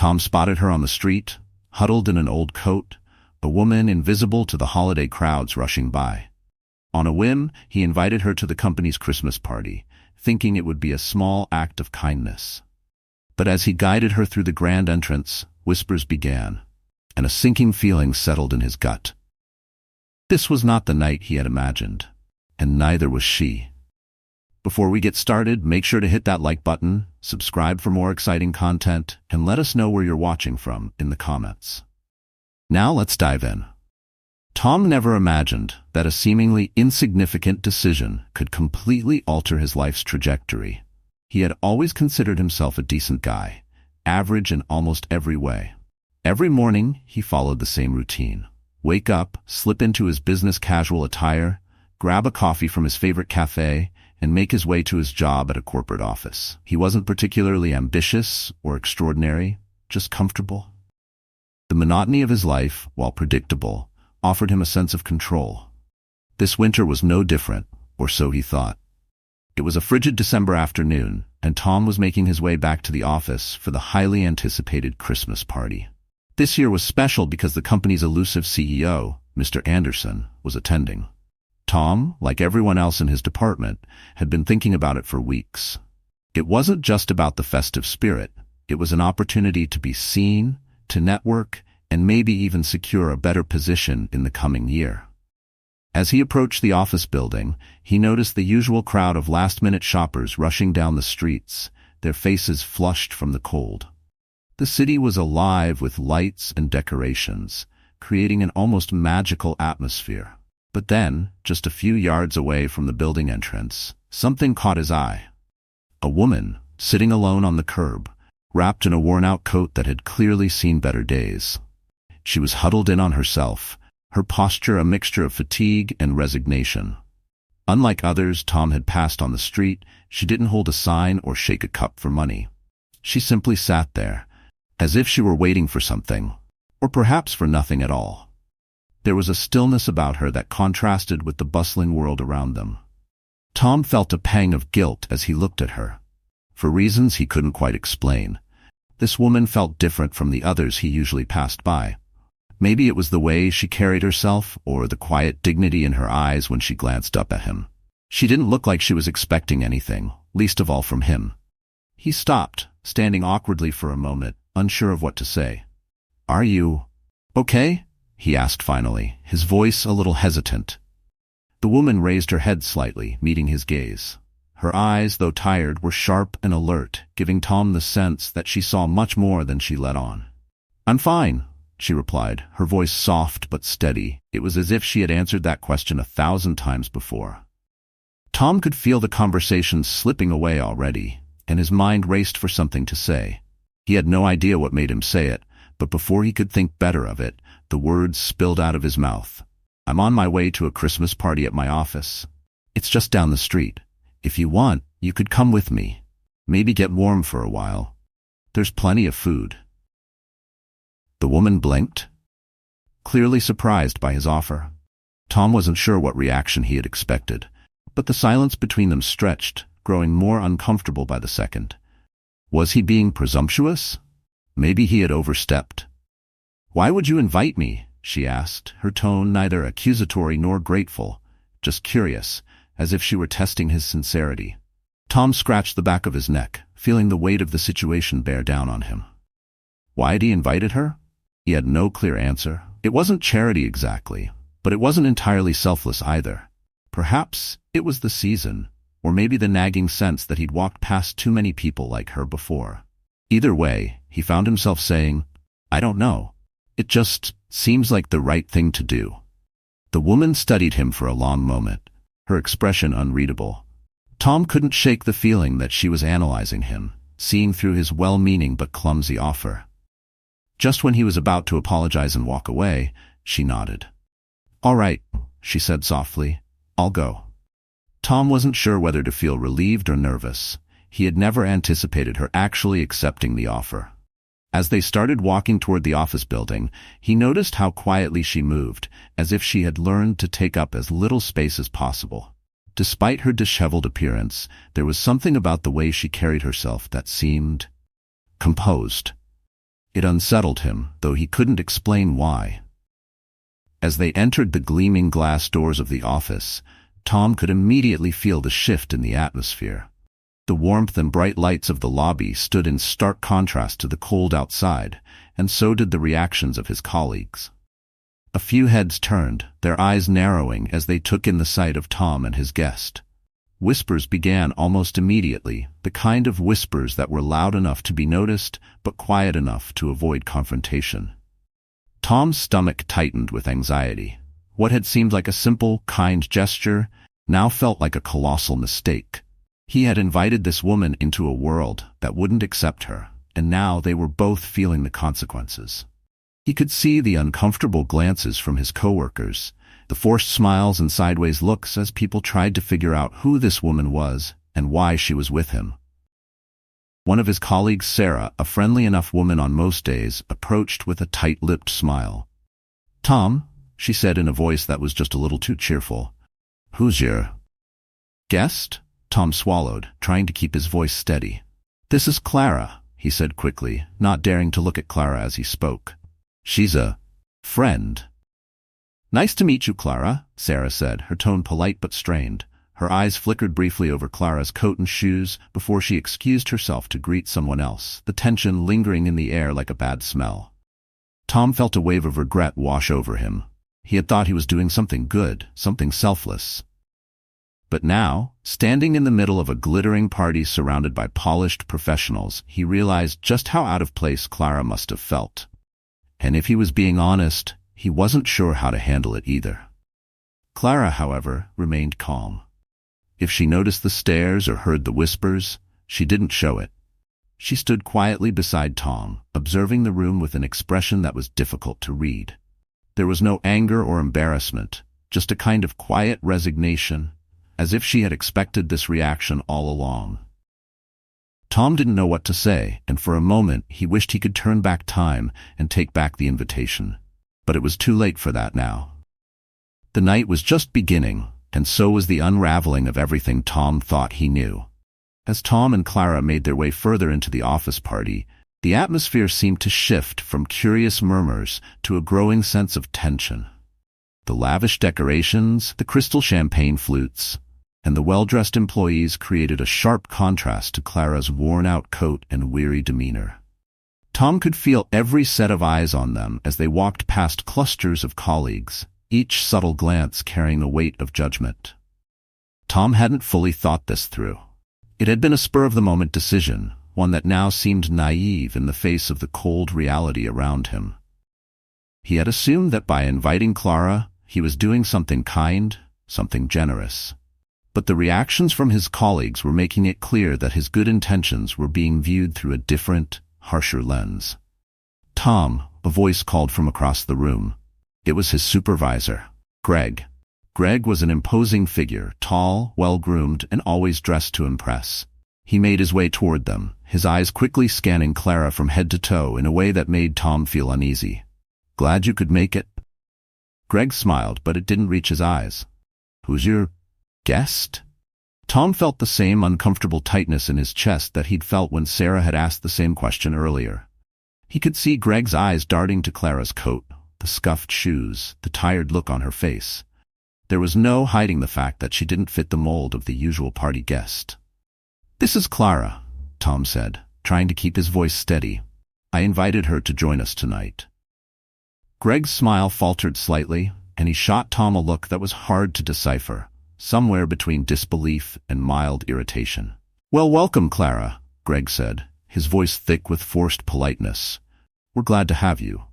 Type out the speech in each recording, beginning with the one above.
Tom spotted her on the street, huddled in an old coat, a woman invisible to the holiday crowds rushing by. On a whim, he invited her to the company's Christmas party, thinking it would be a small act of kindness. But as he guided her through the grand entrance, whispers began, and a sinking feeling settled in his gut. This was not the night he had imagined, and neither was she. Before we get started, make sure to hit that like button, subscribe for more exciting content, and let us know where you're watching from in the comments. Now let's dive in. Tom never imagined that a seemingly insignificant decision could completely alter his life's trajectory. He had always considered himself a decent guy, average in almost every way. Every morning, he followed the same routine. Wake up, slip into his business casual attire, grab a coffee from his favorite cafe, and make his way to his job at a corporate office. He wasn't particularly ambitious or extraordinary, just comfortable. The monotony of his life, while predictable, offered him a sense of control. This winter was no different, or so he thought. It was a frigid December afternoon, and Tom was making his way back to the office for the highly anticipated Christmas party. This year was special because the company's elusive CEO, Mr. Anderson, was attending. Tom, like everyone else in his department, had been thinking about it for weeks. It wasn't just about the festive spirit. It was an opportunity to be seen, to network, and maybe even secure a better position in the coming year. As he approached the office building, he noticed the usual crowd of last-minute shoppers rushing down the streets, their faces flushed from the cold. The city was alive with lights and decorations, creating an almost magical atmosphere. But then, just a few yards away from the building entrance, something caught his eye. A woman, sitting alone on the curb, wrapped in a worn-out coat that had clearly seen better days. She was huddled in on herself, her posture a mixture of fatigue and resignation. Unlike others Tom had passed on the street, she didn't hold a sign or shake a cup for money. She simply sat there, as if she were waiting for something, or perhaps for nothing at all. There was a stillness about her that contrasted with the bustling world around them. Tom felt a pang of guilt as he looked at her. For reasons he couldn't quite explain, this woman felt different from the others he usually passed by. Maybe it was the way she carried herself, or the quiet dignity in her eyes when she glanced up at him. She didn't look like she was expecting anything, least of all from him. He stopped, standing awkwardly for a moment, unsure of what to say. "Are you okay?" he asked finally, his voice a little hesitant. The woman raised her head slightly, meeting his gaze. Her eyes, though tired, were sharp and alert, giving Tom the sense that she saw much more than she let on. "I'm fine," she replied, her voice soft but steady. It was as if she had answered that question 1,000 times before. Tom could feel the conversation slipping away already, and his mind raced for something to say. He had no idea what made him say it, but before he could think better of it, the words spilled out of his mouth. "I'm on my way to a Christmas party at my office. It's just down the street. If you want, you could come with me. Maybe get warm for a while. There's plenty of food." The woman blinked, clearly surprised by his offer. Tom wasn't sure what reaction he had expected, but the silence between them stretched, growing more uncomfortable by the second. Was he being presumptuous? Maybe he had overstepped. "Why would you invite me?" she asked, her tone neither accusatory nor grateful, just curious, as if she were testing his sincerity. Tom scratched the back of his neck, feeling the weight of the situation bear down on him. Why'd he invited her? He had no clear answer. It wasn't charity exactly, but it wasn't entirely selfless either. Perhaps it was the season, or maybe the nagging sense that he'd walked past too many people like her before. Either way, he found himself saying, "I don't know. It just seems like the right thing to do." The woman studied him for a long moment, her expression unreadable. Tom couldn't shake the feeling that she was analyzing him, seeing through his well-meaning but clumsy offer. Just when he was about to apologize and walk away, she nodded. "All right," she said softly. "I'll go." Tom wasn't sure whether to feel relieved or nervous. He had never anticipated her actually accepting the offer. As they started walking toward the office building, he noticed how quietly she moved, as if she had learned to take up as little space as possible. Despite her disheveled appearance, there was something about the way she carried herself that seemed composed. It unsettled him, though he couldn't explain why. As they entered the gleaming glass doors of the office, Tom could immediately feel the shift in the atmosphere. The warmth and bright lights of the lobby stood in stark contrast to the cold outside, and so did the reactions of his colleagues. A few heads turned, their eyes narrowing as they took in the sight of Tom and his guest. Whispers began almost immediately, the kind of whispers that were loud enough to be noticed, but quiet enough to avoid confrontation. Tom's stomach tightened with anxiety. What had seemed like a simple, kind gesture now felt like a colossal mistake. He had invited this woman into a world that wouldn't accept her, and now they were both feeling the consequences. He could see the uncomfortable glances from his coworkers, the forced smiles and sideways looks as people tried to figure out who this woman was and why she was with him. One of his colleagues, Sarah, a friendly enough woman on most days, approached with a tight-lipped smile. "Tom," she said in a voice that was just a little too cheerful. "Who's your guest?" Tom swallowed, trying to keep his voice steady. "This is Clara," he said quickly, not daring to look at Clara as he spoke. "She's a friend." "Nice to meet you, Clara," Sarah said, her tone polite but strained. Her eyes flickered briefly over Clara's coat and shoes before she excused herself to greet someone else, the tension lingering in the air like a bad smell. Tom felt a wave of regret wash over him. He had thought he was doing something good, something selfless. But now, standing in the middle of a glittering party surrounded by polished professionals, he realized just how out of place Clara must have felt. And if he was being honest, he wasn't sure how to handle it either. Clara, however, remained calm. If she noticed the stares or heard the whispers, she didn't show it. She stood quietly beside Tom, observing the room with an expression that was difficult to read. There was no anger or embarrassment, just a kind of quiet resignation, as if she had expected this reaction all along. Tom didn't know what to say, and for a moment he wished he could turn back time and take back the invitation. But it was too late for that now. The night was just beginning, and so was the unraveling of everything Tom thought he knew. As Tom and Clara made their way further into the office party, the atmosphere seemed to shift from curious murmurs to a growing sense of tension. The lavish decorations, the crystal champagne flutes, and the well-dressed employees created a sharp contrast to Clara's worn-out coat and weary demeanor. Tom could feel every set of eyes on them as they walked past clusters of colleagues, each subtle glance carrying the weight of judgment. Tom hadn't fully thought this through. It had been a spur-of-the-moment decision, one that now seemed naive in the face of the cold reality around him. He had assumed that by inviting Clara, he was doing something kind, something generous. But the reactions from his colleagues were making it clear that his good intentions were being viewed through a different, harsher lens. "Tom," a voice called from across the room. It was his supervisor, Greg. Greg was an imposing figure, tall, well-groomed, and always dressed to impress. He made his way toward them, his eyes quickly scanning Clara from head to toe in a way that made Tom feel uneasy. "Glad you could make it." Greg smiled, but it didn't reach his eyes. "Who's your guest?" Tom felt the same uncomfortable tightness in his chest that he'd felt when Sarah had asked the same question earlier. He could see Greg's eyes darting to Clara's coat, the scuffed shoes, the tired look on her face. There was no hiding the fact that she didn't fit the mold of the usual party guest. "This is Clara," Tom said, trying to keep his voice steady. "I invited her to join us tonight." Greg's smile faltered slightly, and he shot Tom a look that was hard to decipher, somewhere between disbelief and mild irritation. "Well, welcome, Clara," Greg said, his voice thick with forced politeness. "We're glad to have you."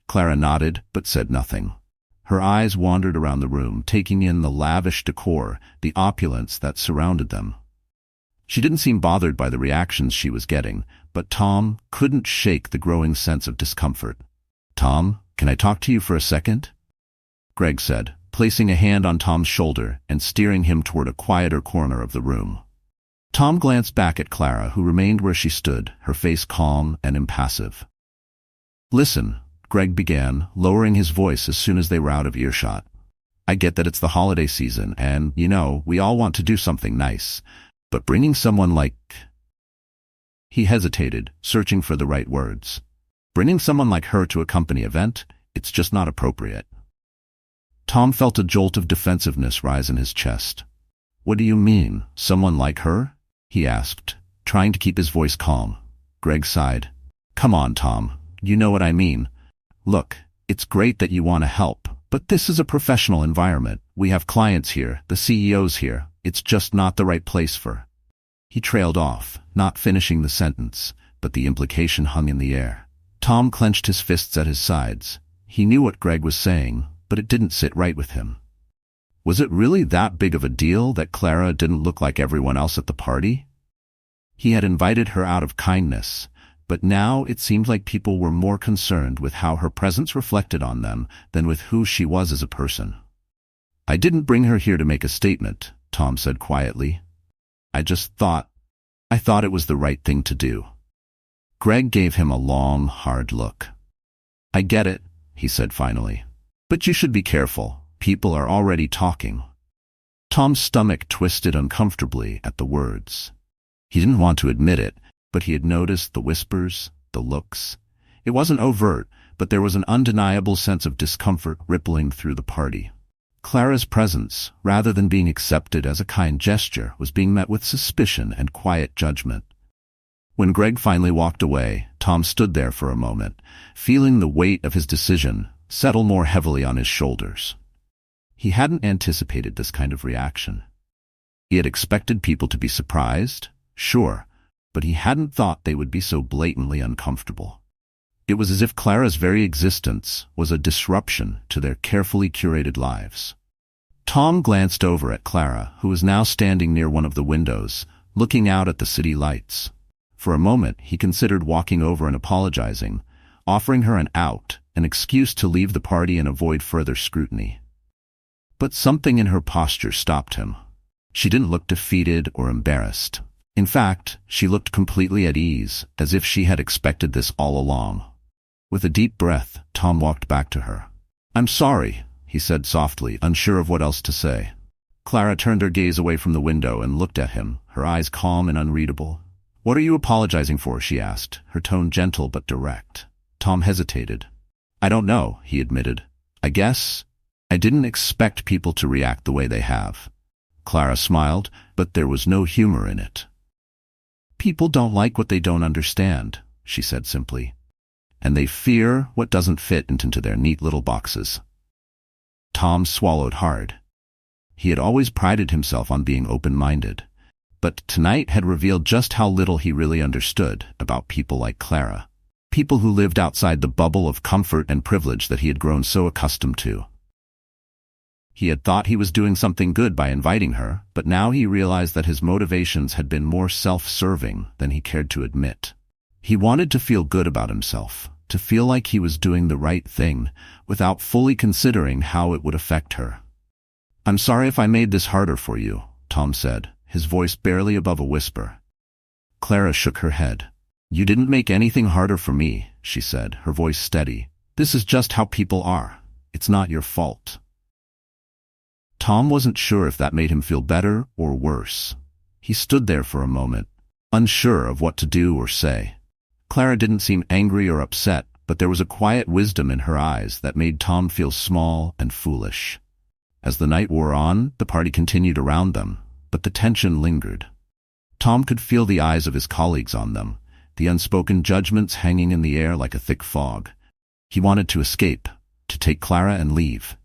Clara nodded, but said nothing. Her eyes wandered around the room, taking in the lavish decor, the opulence that surrounded them. She didn't seem bothered by the reactions she was getting, but Tom couldn't shake the growing sense of discomfort. "Tom, can I talk to you for a second?" Greg said, placing a hand on Tom's shoulder and steering him toward a quieter corner of the room. Tom glanced back at Clara, who remained where she stood, her face calm and impassive. "Listen," Greg began, lowering his voice as soon as they were out of earshot. "I get that it's the holiday season, and, we all want to do something nice. But bringing someone like—" He hesitated, searching for the right words. Bringing someone like her to a company event, it's just not appropriate. Tom felt a jolt of defensiveness rise in his chest. What do you mean, someone like her? He asked, trying to keep his voice calm. Greg sighed. Come on, Tom, you know what I mean. Look, it's great that you want to help, but this is a professional environment. We have clients here, the CEO's here. It's just not the right place for. He trailed off, not finishing the sentence, but the implication hung in the air. Tom clenched his fists at his sides. He knew what Greg was saying, but it didn't sit right with him. Was it really that big of a deal that Clara didn't look like everyone else at the party? He had invited her out of kindness, but now it seemed like people were more concerned with how her presence reflected on them than with who she was as a person. I didn't bring her here to make a statement, Tom said quietly. I thought it was the right thing to do. Greg gave him a long, hard look. I get it, he said finally. But you should be careful. People are already talking. Tom's stomach twisted uncomfortably at the words. He didn't want to admit it, but he had noticed the whispers, the looks. It wasn't overt, but there was an undeniable sense of discomfort rippling through the party. Clara's presence, rather than being accepted as a kind gesture, was being met with suspicion and quiet judgment. When Greg finally walked away, Tom stood there for a moment, feeling the weight of his decision settle more heavily on his shoulders. He hadn't anticipated this kind of reaction. He had expected people to be surprised, sure, but he hadn't thought they would be so blatantly uncomfortable. It was as if Clara's very existence was a disruption to their carefully curated lives. Tom glanced over at Clara, who was now standing near one of the windows, looking out at the city lights. For a moment, he considered walking over and apologizing, offering her an out, an excuse to leave the party and avoid further scrutiny. But something in her posture stopped him. She didn't look defeated or embarrassed. In fact, she looked completely at ease, as if she had expected this all along. With a deep breath, Tom walked back to her. I'm sorry, he said softly, unsure of what else to say. Clara turned her gaze away from the window and looked at him, her eyes calm and unreadable. What are you apologizing for? She asked, her tone gentle but direct. Tom hesitated. I don't know, he admitted. I guess I didn't expect people to react the way they have. Clara smiled, but there was no humor in it. People don't like what they don't understand, she said simply. And they fear what doesn't fit into their neat little boxes. Tom swallowed hard. He had always prided himself on being open-minded, but tonight had revealed just how little he really understood about people like Clara, people who lived outside the bubble of comfort and privilege that he had grown so accustomed to. He had thought he was doing something good by inviting her, but now he realized that his motivations had been more self-serving than he cared to admit. He wanted to feel good about himself, to feel like he was doing the right thing, without fully considering how it would affect her. I'm sorry if I made this harder for you, Tom said, his voice barely above a whisper. Clara shook her head. You didn't make anything harder for me, she said, her voice steady. This is just how people are. It's not your fault. Tom wasn't sure if that made him feel better or worse. He stood there for a moment, unsure of what to do or say. Clara didn't seem angry or upset, but there was a quiet wisdom in her eyes that made Tom feel small and foolish. As the night wore on, the party continued around them, but the tension lingered. Tom could feel the eyes of his colleagues on them, the unspoken judgments hanging in the air like a thick fog. He wanted to escape, to take Clara and leave.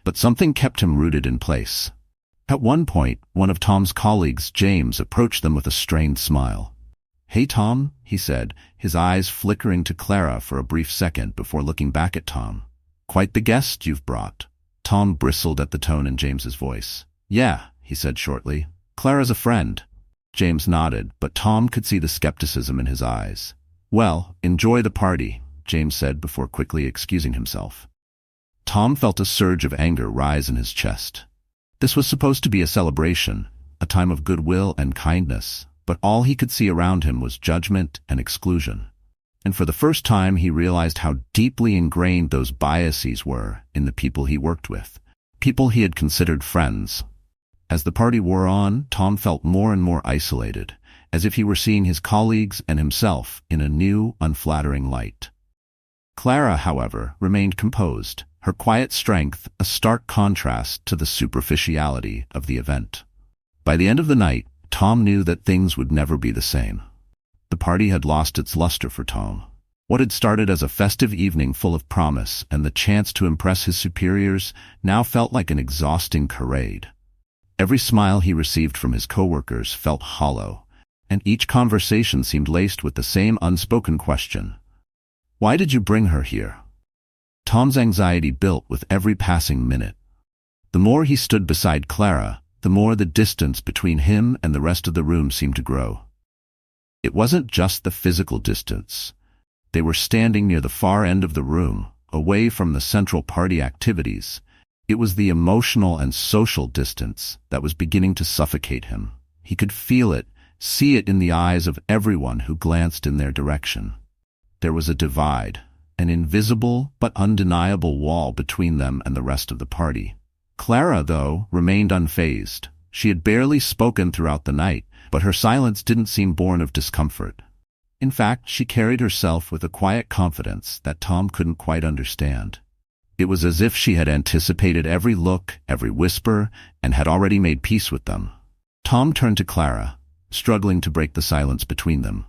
But something kept him rooted in place. At one point, one of Tom's colleagues, James, approached them with a strained smile. Hey, Tom, he said, his eyes flickering to Clara for a brief second before looking back at Tom. Quite the guest you've brought. Tom bristled at the tone in James's voice. Yeah, he said shortly. Clara's a friend. James nodded, but Tom could see the skepticism in his eyes. Well, enjoy the party, James said before quickly excusing himself. Tom felt a surge of anger rise in his chest. This was supposed to be a celebration, a time of goodwill and kindness, but all he could see around him was judgment and exclusion. And for the first time he realized how deeply ingrained those biases were in the people he worked with, people he had considered friends. As the party wore on, Tom felt more and more isolated, as if he were seeing his colleagues and himself in a new, unflattering light. Clara, however, remained composed, her quiet strength a stark contrast to the superficiality of the event. By the end of the night, Tom knew that things would never be the same. The party had lost its luster for Tom. What had started as a festive evening full of promise and the chance to impress his superiors now felt like an exhausting charade. Every smile he received from his coworkers felt hollow, and each conversation seemed laced with the same unspoken question. Why did you bring her here? Tom's anxiety built with every passing minute. The more he stood beside Clara, the more the distance between him and the rest of the room seemed to grow. It wasn't just the physical distance. They were standing near the far end of the room, away from the central party activities. It was the emotional and social distance that was beginning to suffocate him. He could feel it, see it in the eyes of everyone who glanced in their direction. There was a divide, an invisible but undeniable wall between them and the rest of the party. Clara, though, remained unfazed. She had barely spoken throughout the night, but her silence didn't seem born of discomfort. In fact, she carried herself with a quiet confidence that Tom couldn't quite understand. It was as if she had anticipated every look, every whisper, and had already made peace with them. Tom turned to Clara, struggling to break the silence between them.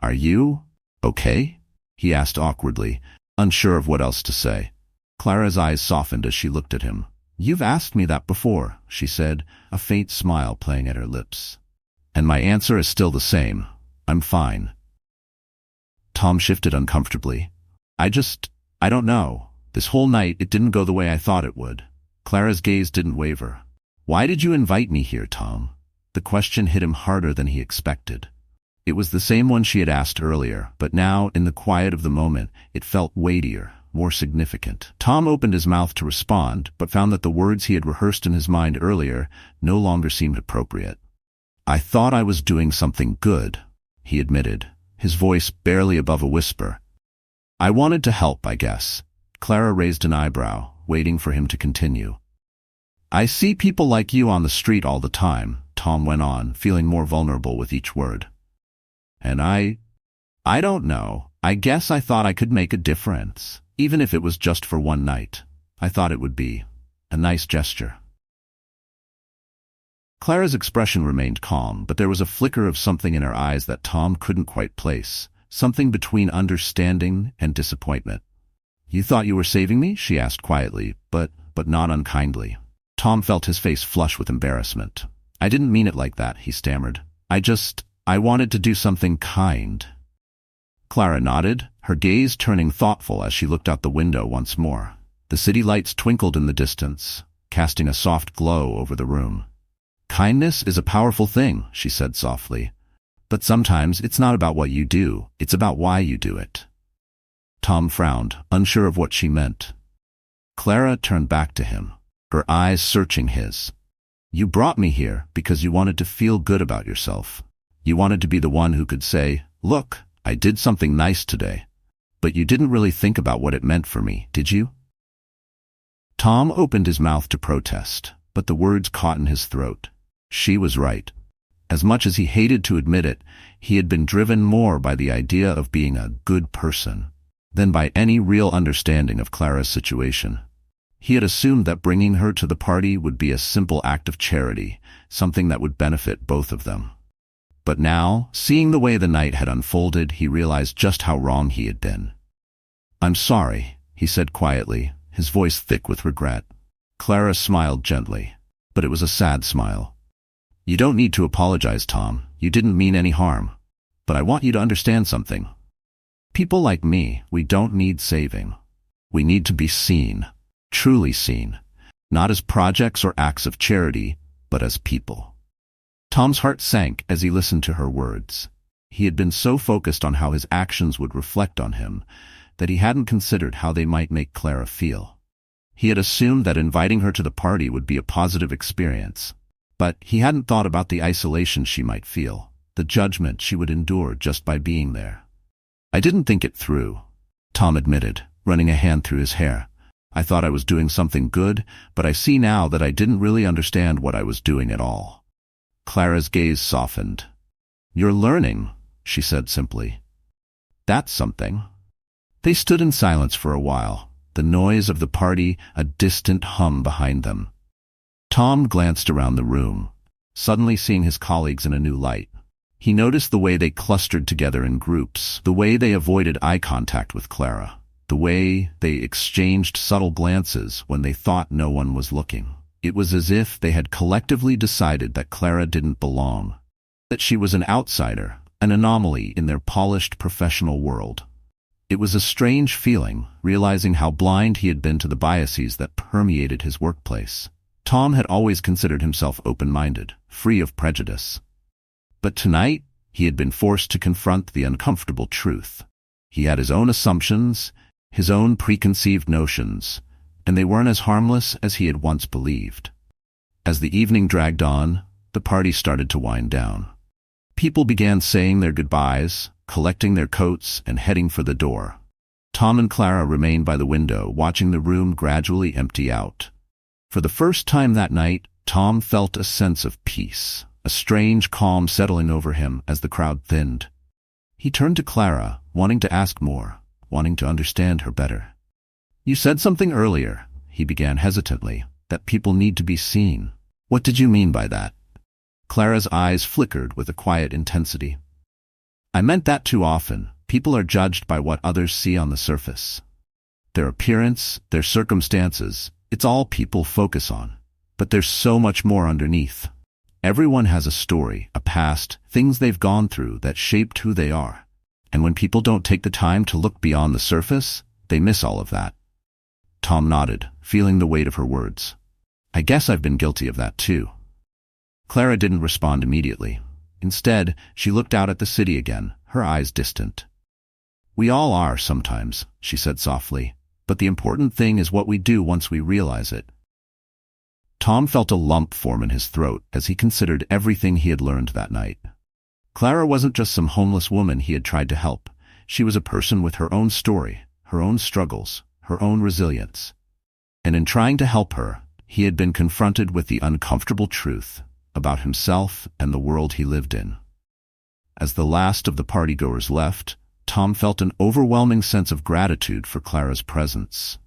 "Are you okay?" he asked awkwardly, unsure of what else to say. Clara's eyes softened as she looked at him. "You've asked me that before," she said, a faint smile playing at her lips. "And my answer is still the same. I'm fine." Tom shifted uncomfortably. I don't know. This whole night it didn't go the way I thought it would." Clara's gaze didn't waver. "Why did you invite me here, Tom?" The question hit him harder than he expected. It was the same one she had asked earlier, but now, in the quiet of the moment, it felt weightier, more significant. Tom opened his mouth to respond, but found that the words he had rehearsed in his mind earlier no longer seemed appropriate. "I thought I was doing something good," he admitted, his voice barely above a whisper. "I wanted to help, I guess." Clara raised an eyebrow, waiting for him to continue. "I see people like you on the street all the time," Tom went on, feeling more vulnerable with each word. "And I don't know. I guess I thought I could make a difference, even if it was just for one night. I thought it would be a nice gesture." Clara's expression remained calm, but there was a flicker of something in her eyes that Tom couldn't quite place, something between understanding and disappointment. "You thought you were saving me?" she asked quietly, but not unkindly. Tom felt his face flush with embarrassment. "I didn't mean it like that," he stammered. I wanted to do something kind." Clara nodded, her gaze turning thoughtful as she looked out the window once more. The city lights twinkled in the distance, casting a soft glow over the room. "Kindness is a powerful thing," she said softly. "But sometimes it's not about what you do, it's about why you do it." Tom frowned, unsure of what she meant. Clara turned back to him, her eyes searching his. "You brought me here because you wanted to feel good about yourself. You wanted to be the one who could say, 'Look, I did something nice today.' But you didn't really think about what it meant for me, did you?" Tom opened his mouth to protest, but the words caught in his throat. She was right. As much as he hated to admit it, he had been driven more by the idea of being a good person than by any real understanding of Clara's situation. He had assumed that bringing her to the party would be a simple act of charity, something that would benefit both of them. But now, seeing the way the night had unfolded, he realized just how wrong he had been. "I'm sorry," he said quietly, his voice thick with regret. Clara smiled gently, but it was a sad smile. "You don't need to apologize, Tom. You didn't mean any harm. But I want you to understand something. People like me, we don't need saving. We need to be seen, truly seen, not as projects or acts of charity, but as people." Tom's heart sank as he listened to her words. He had been so focused on how his actions would reflect on him that he hadn't considered how they might make Clara feel. He had assumed that inviting her to the party would be a positive experience, but he hadn't thought about the isolation she might feel, the judgment she would endure just by being there. "I didn't think it through," Tom admitted, running a hand through his hair. "I thought I was doing something good, but I see now that I didn't really understand what I was doing at all." Clara's gaze softened. "You're learning," she said simply. "That's something." They stood in silence for a while, the noise of the party a distant hum behind them. Tom glanced around the room, suddenly seeing his colleagues in a new light. He noticed the way they clustered together in groups, the way they avoided eye contact with Clara, the way they exchanged subtle glances when they thought no one was looking. It was as if they had collectively decided that Clara didn't belong, that she was an outsider, an anomaly in their polished professional world. It was a strange feeling, realizing how blind he had been to the biases that permeated his workplace. Tom had always considered himself open-minded, free of prejudice. But tonight, he had been forced to confront the uncomfortable truth. He had his own assumptions, his own preconceived notions, and they weren't as harmless as he had once believed. As the evening dragged on, the party started to wind down. People began saying their goodbyes, collecting their coats, and heading for the door. Tom and Clara remained by the window, watching the room gradually empty out. For the first time that night, Tom felt a sense of peace, a strange calm settling over him as the crowd thinned. He turned to Clara, wanting to ask more, wanting to understand her better. "You said something earlier," he began hesitantly, "that people need to be seen. What did you mean by that?" Clara's eyes flickered with a quiet intensity. "I meant that too often. People are judged by what others see on the surface. Their appearance, their circumstances, it's all people focus on. But there's so much more underneath. Everyone has a story, a past, things they've gone through that shaped who they are. And when people don't take the time to look beyond the surface, they miss all of that." Tom nodded, feeling the weight of her words. "I guess I've been guilty of that too." Clara didn't respond immediately. Instead, she looked out at the city again, her eyes distant. "We all are sometimes," she said softly, "but the important thing is what we do once we realize it." Tom felt a lump form in his throat as he considered everything he had learned that night. Clara wasn't just some homeless woman he had tried to help. She was a person with her own story, her own struggles, her own resilience. And in trying to help her, he had been confronted with the uncomfortable truth about himself and the world he lived in. As the last of the partygoers left, Tom felt an overwhelming sense of gratitude for Clara's presence.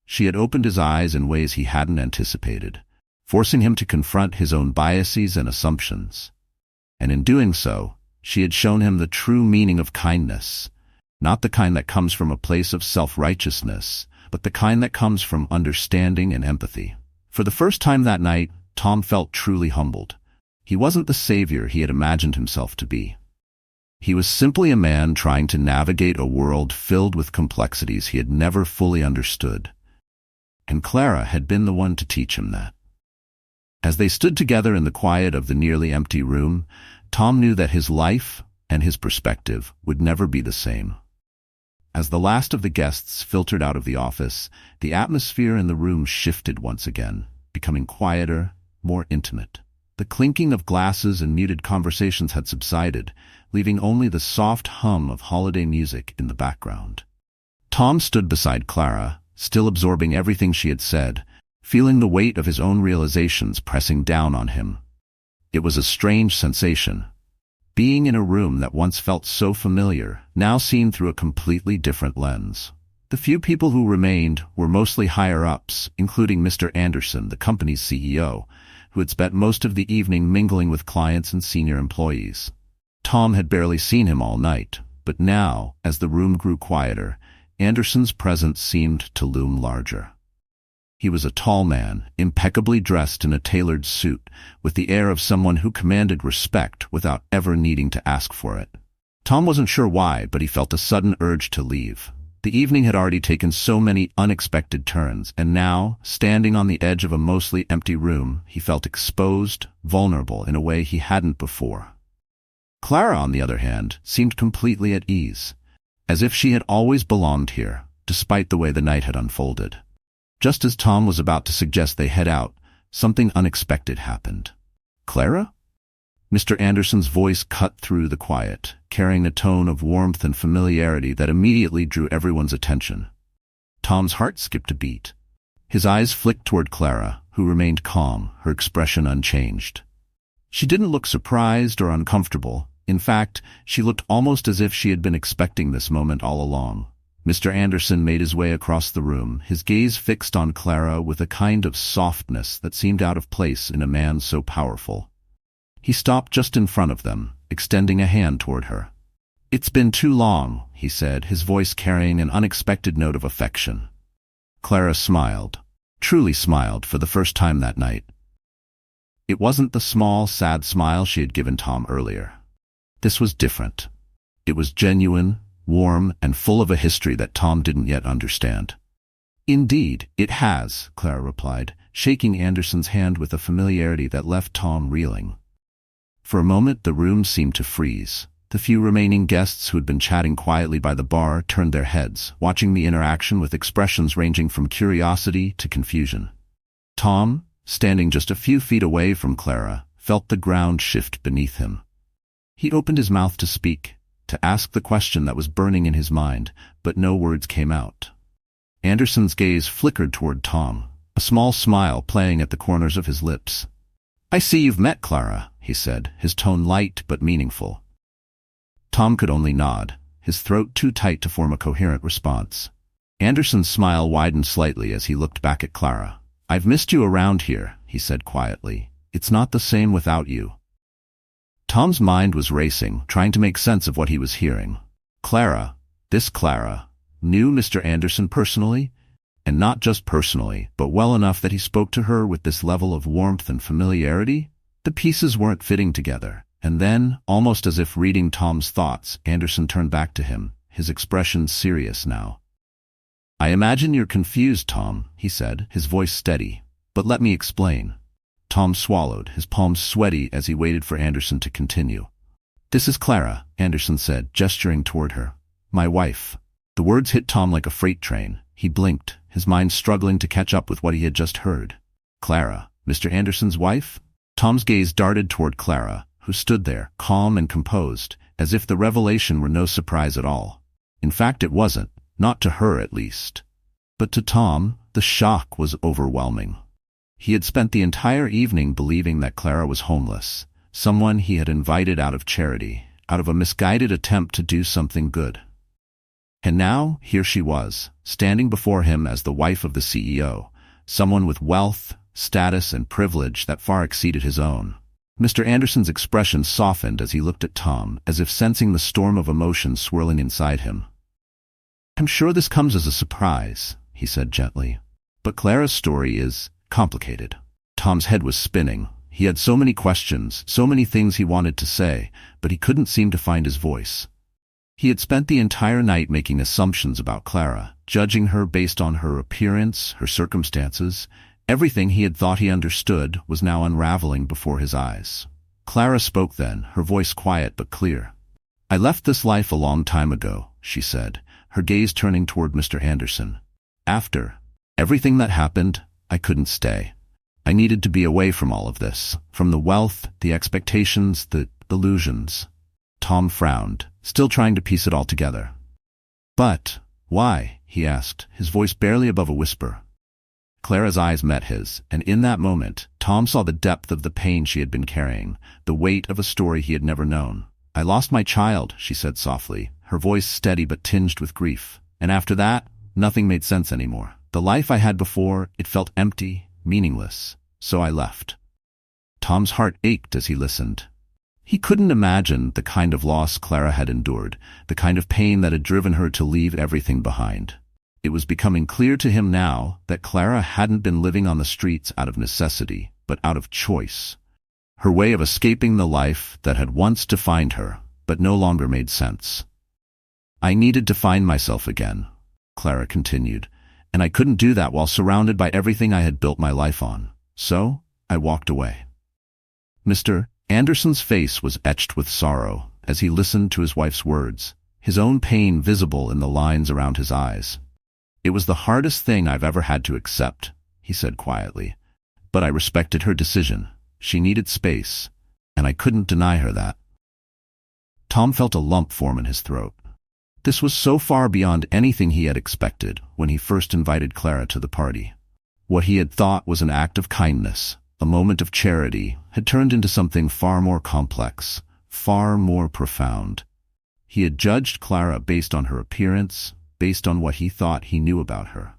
She had opened his eyes in ways he hadn't anticipated, forcing him to confront his own biases and assumptions. And in doing so, she had shown him the true meaning of kindness, not the kind that comes from a place of self-righteousness, but the kind that comes from understanding and empathy. For the first time that night, Tom felt truly humbled. He wasn't the savior he had imagined himself to be. He was simply a man trying to navigate a world filled with complexities he had never fully understood. And Clara had been the one to teach him that. As they stood together in the quiet of the nearly empty room, Tom knew that his life and his perspective would never be the same. As the last of the guests filtered out of the office, the atmosphere in the room shifted once again, becoming quieter, more intimate. The clinking of glasses and muted conversations had subsided, leaving only the soft hum of holiday music in the background. Tom stood beside Clara, still absorbing everything she had said, feeling the weight of his own realizations pressing down on him. It was a strange sensation. Being in a room that once felt so familiar, now seen through a completely different lens. The few people who remained were mostly higher-ups, including Mr. Anderson, the company's CEO, who had spent most of the evening mingling with clients and senior employees. Tom had barely seen him all night, but now, as the room grew quieter, Anderson's presence seemed to loom larger. He was a tall man, impeccably dressed in a tailored suit, with the air of someone who commanded respect without ever needing to ask for it. Tom wasn't sure why, but he felt a sudden urge to leave. The evening had already taken so many unexpected turns, and now, standing on the edge of a mostly empty room, he felt exposed, vulnerable in a way he hadn't before. Clara, on the other hand, seemed completely at ease, as if she had always belonged here, despite the way the night had unfolded. Just as Tom was about to suggest they head out, something unexpected happened. "Clara?" Mr. Anderson's voice cut through the quiet, carrying a tone of warmth and familiarity that immediately drew everyone's attention. Tom's heart skipped a beat. His eyes flicked toward Clara, who remained calm, her expression unchanged. She didn't look surprised or uncomfortable. In fact, she looked almost as if she had been expecting this moment all along. Mr. Anderson made his way across the room, his gaze fixed on Clara with a kind of softness that seemed out of place in a man so powerful. He stopped just in front of them, extending a hand toward her. "It's been too long," he said, his voice carrying an unexpected note of affection. Clara smiled, truly smiled for the first time that night. It wasn't the small, sad smile she had given Tom earlier. This was different. It was genuine, warm, and full of a history that Tom didn't yet understand. "Indeed, it has," Clara replied, shaking Anderson's hand with a familiarity that left Tom reeling. For a moment the room seemed to freeze. The few remaining guests who had been chatting quietly by the bar turned their heads, watching the interaction with expressions ranging from curiosity to confusion. Tom, standing just a few feet away from Clara, felt the ground shift beneath him. He opened his mouth to speak, to ask the question that was burning in his mind, but no words came out. Anderson's gaze flickered toward Tom, a small smile playing at the corners of his lips. "I see you've met Clara," he said, his tone light but meaningful. Tom could only nod, his throat too tight to form a coherent response. Anderson's smile widened slightly as he looked back at Clara. "I've missed you around here," he said quietly. "It's not the same without you." Tom's mind was racing, trying to make sense of what he was hearing. Clara, this Clara, knew Mr. Anderson personally, and not just personally, but well enough that he spoke to her with this level of warmth and familiarity? The pieces weren't fitting together. And then, almost as if reading Tom's thoughts, Anderson turned back to him, his expression serious now. "I imagine you're confused, Tom," he said, his voice steady. "But let me explain." Tom swallowed, his palms sweaty as he waited for Anderson to continue. "This is Clara," Anderson said, gesturing toward her. "My wife." The words hit Tom like a freight train. He blinked, his mind struggling to catch up with what he had just heard. Clara, Mr. Anderson's wife? Tom's gaze darted toward Clara, who stood there, calm and composed, as if the revelation were no surprise at all. In fact, it wasn't, not to her at least. But to Tom, the shock was overwhelming. He had spent the entire evening believing that Clara was homeless, someone he had invited out of charity, out of a misguided attempt to do something good. And now, here she was, standing before him as the wife of the CEO, someone with wealth, status, and privilege that far exceeded his own. Mr. Anderson's expression softened as he looked at Tom, as if sensing the storm of emotion swirling inside him. "I'm sure this comes as a surprise," he said gently. "But Clara's story is complicated." Tom's head was spinning. He had so many questions, so many things he wanted to say, but he couldn't seem to find his voice. He had spent the entire night making assumptions about Clara, judging her based on her appearance, her circumstances. Everything he had thought he understood was now unraveling before his eyes. Clara spoke then, her voice quiet but clear. "I left this life a long time ago," she said, her gaze turning toward Mr. Anderson. "After everything that happened, I couldn't stay. I needed to be away from all of this, from the wealth, the expectations, the illusions." Tom frowned, still trying to piece it all together. "But why?" he asked, his voice barely above a whisper. Clara's eyes met his, and in that moment, Tom saw the depth of the pain she had been carrying, the weight of a story he had never known. "I lost my child," she said softly, her voice steady but tinged with grief. "And after that, nothing made sense anymore. The life I had before, it felt empty, meaningless. So I left." Tom's heart ached as he listened. He couldn't imagine the kind of loss Clara had endured, the kind of pain that had driven her to leave everything behind. It was becoming clear to him now that Clara hadn't been living on the streets out of necessity, but out of choice. Her way of escaping the life that had once defined her, but no longer made sense. "I needed to find myself again," Clara continued, "and I couldn't do that while surrounded by everything I had built my life on. So, I walked away." Mr. Anderson's face was etched with sorrow as he listened to his wife's words, his own pain visible in the lines around his eyes. "It was the hardest thing I've ever had to accept," he said quietly. "But I respected her decision. She needed space, and I couldn't deny her that." Tom felt a lump form in his throat. This was so far beyond anything he had expected when he first invited Clara to the party. What he had thought was an act of kindness, a moment of charity, had turned into something far more complex, far more profound. He had judged Clara based on her appearance, based on what he thought he knew about her.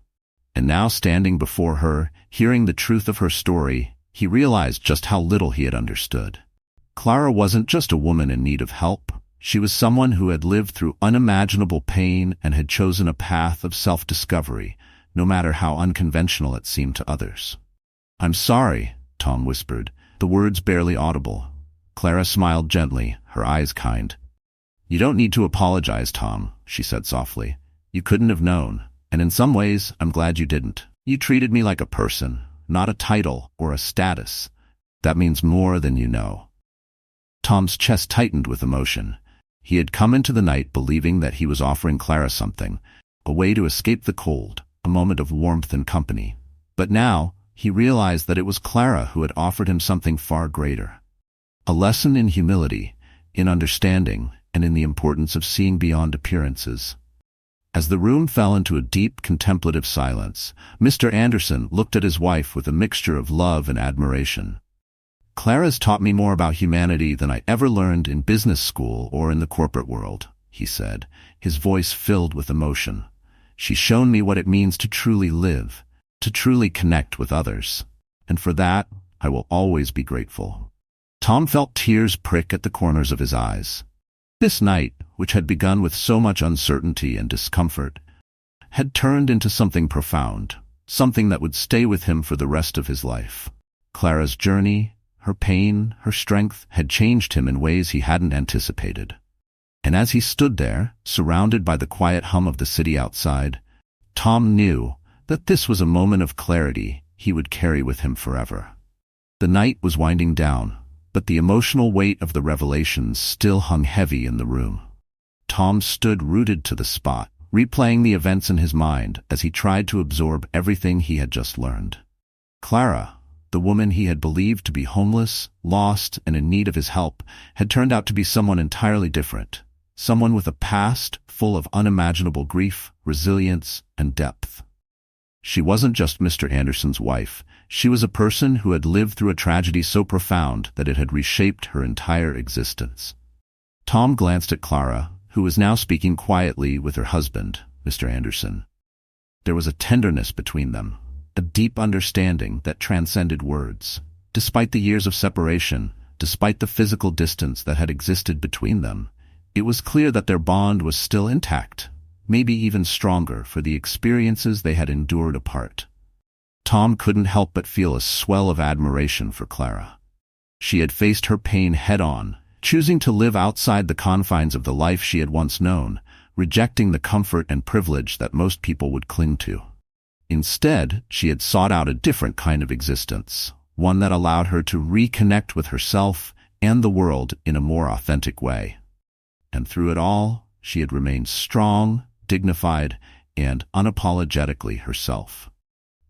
And now, standing before her, hearing the truth of her story, he realized just how little he had understood. Clara wasn't just a woman in need of help. She was someone who had lived through unimaginable pain and had chosen a path of self-discovery, no matter how unconventional it seemed to others. "I'm sorry," Tom whispered, the words barely audible. Clara smiled gently, her eyes kind. "You don't need to apologize, Tom," she said softly. "You couldn't have known, and in some ways, I'm glad you didn't. You treated me like a person, not a title or a status. That means more than you know." Tom's chest tightened with emotion. He had come into the night believing that he was offering Clara something, a way to escape the cold, a moment of warmth and company. But now, he realized that it was Clara who had offered him something far greater. A lesson in humility, in understanding, and in the importance of seeing beyond appearances. As the room fell into a deep, contemplative silence, Mr. Anderson looked at his wife with a mixture of love and admiration. "Clara's taught me more about humanity than I ever learned in business school or in the corporate world," he said, his voice filled with emotion. "She's shown me what it means to truly live, to truly connect with others. And for that, I will always be grateful." Tom felt tears prick at the corners of his eyes. This night, which had begun with so much uncertainty and discomfort, had turned into something profound, something that would stay with him for the rest of his life. Clara's journey, her pain, her strength, had changed him in ways he hadn't anticipated. And as he stood there, surrounded by the quiet hum of the city outside, Tom knew that this was a moment of clarity he would carry with him forever. The night was winding down, but the emotional weight of the revelations still hung heavy in the room. Tom stood rooted to the spot, replaying the events in his mind as he tried to absorb everything he had just learned. Clara, the woman he had believed to be homeless, lost, and in need of his help, had turned out to be someone entirely different, someone with a past full of unimaginable grief, resilience, and depth. She wasn't just Mr. Anderson's wife. She was a person who had lived through a tragedy so profound that it had reshaped her entire existence. Tom glanced at Clara, who was now speaking quietly with her husband, Mr. Anderson. There was a tenderness between them, a deep understanding that transcended words. Despite the years of separation, despite the physical distance that had existed between them, it was clear that their bond was still intact, maybe even stronger for the experiences they had endured apart. Tom couldn't help but feel a swell of admiration for Clara. She had faced her pain head-on, choosing to live outside the confines of the life she had once known, rejecting the comfort and privilege that most people would cling to. Instead, she had sought out a different kind of existence, one that allowed her to reconnect with herself and the world in a more authentic way. And through it all, she had remained strong, dignified, and unapologetically herself.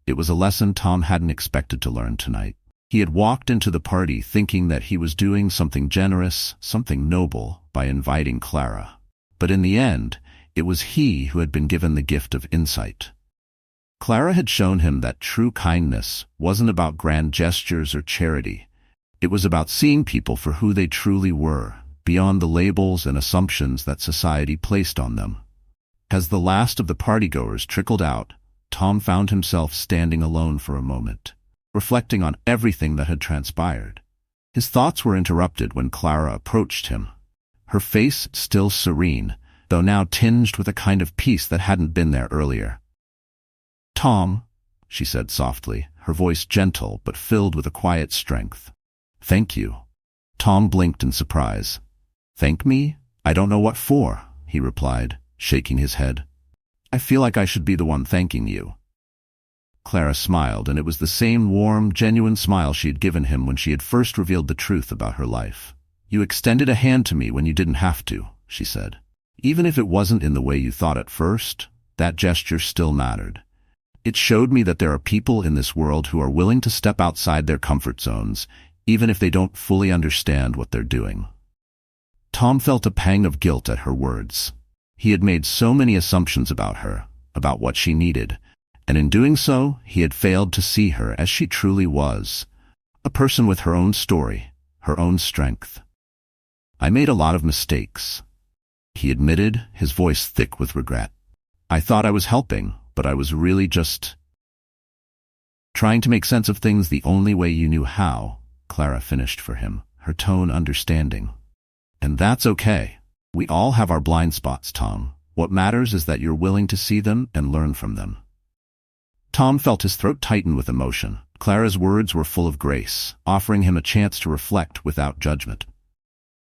It was a lesson Tom hadn't expected to learn tonight. He had walked into the party thinking that he was doing something generous, something noble, by inviting Clara. But in the end, it was he who had been given the gift of insight. Clara had shown him that true kindness wasn't about grand gestures or charity. It was about seeing people for who they truly were, beyond the labels and assumptions that society placed on them. As the last of the partygoers trickled out, Tom found himself standing alone for a moment, reflecting on everything that had transpired. His thoughts were interrupted when Clara approached him, her face still serene, though now tinged with a kind of peace that hadn't been there earlier. "Tom," she said softly, her voice gentle but filled with a quiet strength. "Thank you." Tom blinked in surprise. "Thank me? I don't know what for," he replied, shaking his head. "I feel like I should be the one thanking you." Clara smiled, and it was the same warm, genuine smile she had given him when she had first revealed the truth about her life. "You extended a hand to me when you didn't have to," she said. "Even if it wasn't in the way you thought at first, that gesture still mattered. It showed me that there are people in this world who are willing to step outside their comfort zones, even if they don't fully understand what they're doing." Tom felt a pang of guilt at her words. He had made so many assumptions about her, about what she needed, and in doing so, he had failed to see her as she truly was, a person with her own story, her own strength. "I made a lot of mistakes," he admitted, his voice thick with regret. I thought I was helping, but I was really just trying to make sense of things the only way you knew how," Clara finished for him, her tone understanding. "And that's okay. We all have our blind spots, Tom. What matters is that you're willing to see them and learn from them." Tom felt his throat tighten with emotion. Clara's words were full of grace, offering him a chance to reflect without judgment.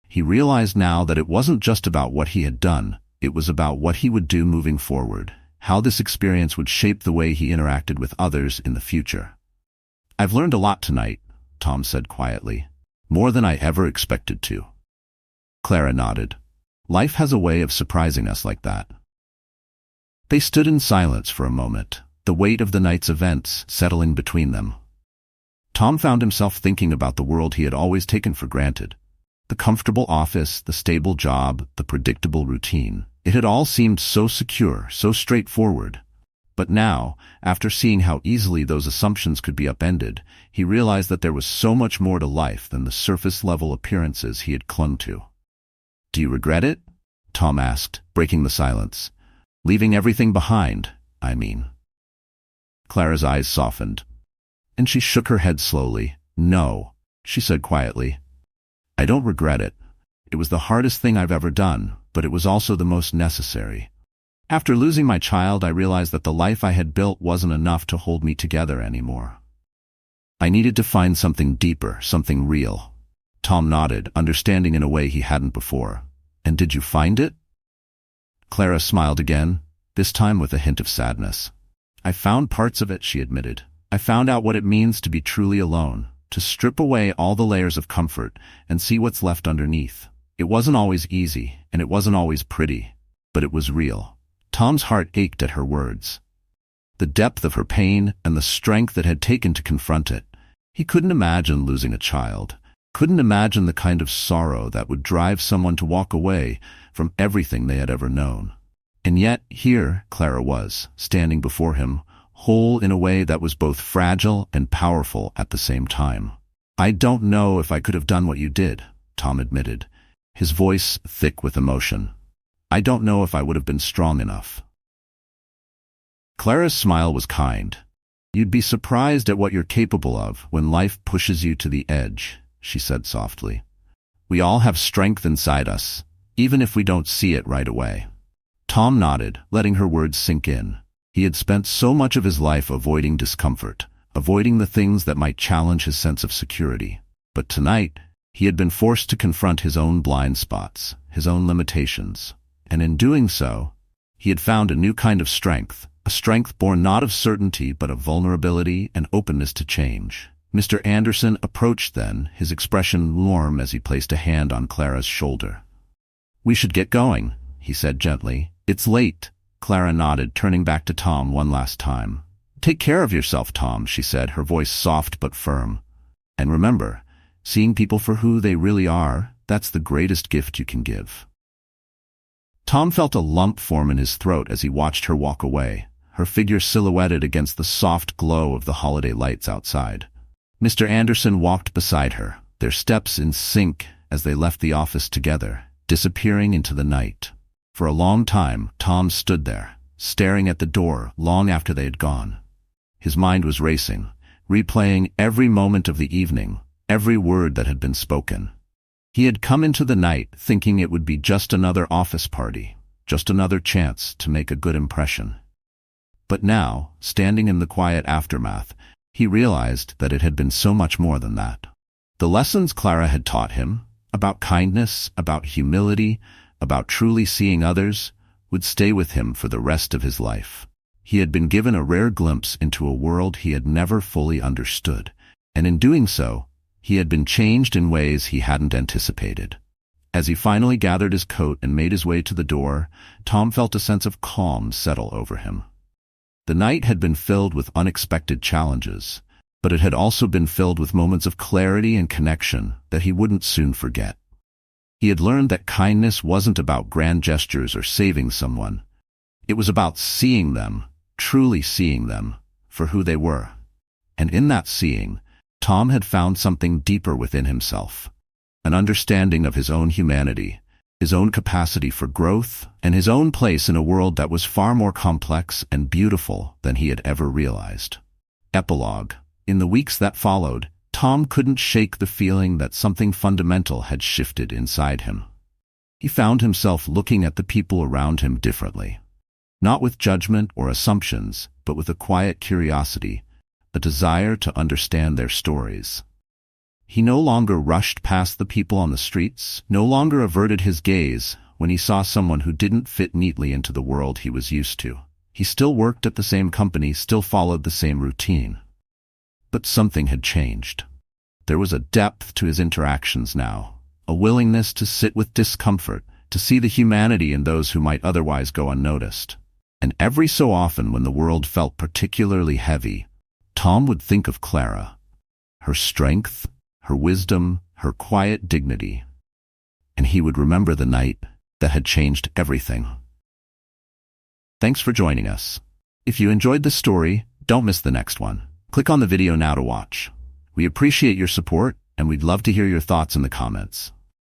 He realized now that it wasn't just about what he had done, it was about what he would do moving forward, how this experience would shape the way he interacted with others in the future. "I've learned a lot tonight," Tom said quietly. "More than I ever expected to." Clara nodded. Life has a way of surprising us like that. They stood in silence for a moment, the weight of the night's events settling between them. Tom found himself thinking about the world he had always taken for granted. The comfortable office, the stable job, the predictable routine. It had all seemed so secure, so straightforward. But now, after seeing how easily those assumptions could be upended, he realized that there was so much more to life than the surface-level appearances he had clung to. "Do you regret it?" Tom asked, breaking the silence. "Leaving everything behind, I mean." Clara's eyes softened, and she shook her head slowly. "No," she said quietly. "I don't regret it. It was the hardest thing I've ever done, but it was also the most necessary. After losing my child, I realized that the life I had built wasn't enough to hold me together anymore. I needed to find something deeper, something real." Tom nodded, understanding in a way he hadn't before. "And did you find it?" Clara smiled again, this time with a hint of sadness. "I found parts of it," she admitted. "I found out what it means to be truly alone, to strip away all the layers of comfort and see what's left underneath. It wasn't always easy, and it wasn't always pretty, but it was real." Tom's heart ached at her words. The depth of her pain and the strength it had taken to confront it. He couldn't imagine losing a child, couldn't imagine the kind of sorrow that would drive someone to walk away from everything they had ever known. And yet, here Clara was, standing before him, whole in a way that was both fragile and powerful at the same time. "I don't know if I could have done what you did," Tom admitted, his voice thick with emotion. "I don't know if I would have been strong enough." Clara's smile was kind. "You'd be surprised at what you're capable of when life pushes you to the edge," she said softly. "We all have strength inside us, even if we don't see it right away." Tom nodded, letting her words sink in. He had spent so much of his life avoiding discomfort, avoiding the things that might challenge his sense of security. But tonight, he had been forced to confront his own blind spots, his own limitations. And in doing so, he had found a new kind of strength, a strength born not of certainty but of vulnerability and openness to change. Mr. Anderson approached then, his expression warm as he placed a hand on Clara's shoulder. "We should get going," he said gently. "It's late." Clara nodded, turning back to Tom one last time. "Take care of yourself, Tom," she said, her voice soft but firm. "And remember, seeing people for who they really are, that's the greatest gift you can give." Tom felt a lump form in his throat as he watched her walk away, her figure silhouetted against the soft glow of the holiday lights outside. Mr. Anderson walked beside her, their steps in sync as they left the office together, disappearing into the night. For a long time, Tom stood there, staring at the door long after they had gone. His mind was racing, replaying every moment of the evening, every word that had been spoken. He had come into the night thinking it would be just another office party, just another chance to make a good impression. But now, standing in the quiet aftermath, he realized that it had been so much more than that. The lessons Clara had taught him, about kindness, about humility, about truly seeing others, would stay with him for the rest of his life. He had been given a rare glimpse into a world he had never fully understood, and in doing so, he had been changed in ways he hadn't anticipated. As he finally gathered his coat and made his way to the door, Tom felt a sense of calm settle over him. The night had been filled with unexpected challenges, but it had also been filled with moments of clarity and connection that he wouldn't soon forget. He had learned that kindness wasn't about grand gestures or saving someone. It was about seeing them, truly seeing them, for who they were. And in that seeing, Tom had found something deeper within himself, an understanding of his own humanity, his own capacity for growth, and his own place in a world that was far more complex and beautiful than he had ever realized. Epilogue. In the weeks that followed, Tom couldn't shake the feeling that something fundamental had shifted inside him. He found himself looking at the people around him differently. Not with judgment or assumptions, but with a quiet curiosity, a desire to understand their stories. He no longer rushed past the people on the streets, no longer averted his gaze when he saw someone who didn't fit neatly into the world he was used to. He still worked at the same company, still followed the same routine. But something had changed. There was a depth to his interactions now, a willingness to sit with discomfort, to see the humanity in those who might otherwise go unnoticed. And every so often when the world felt particularly heavy, Tom would think of Clara, her strength, her wisdom, her quiet dignity, and he would remember the night that had changed everything. Thanks for joining us. If you enjoyed this story, don't miss the next one. Click on the video now to watch. We appreciate your support, and we'd love to hear your thoughts in the comments.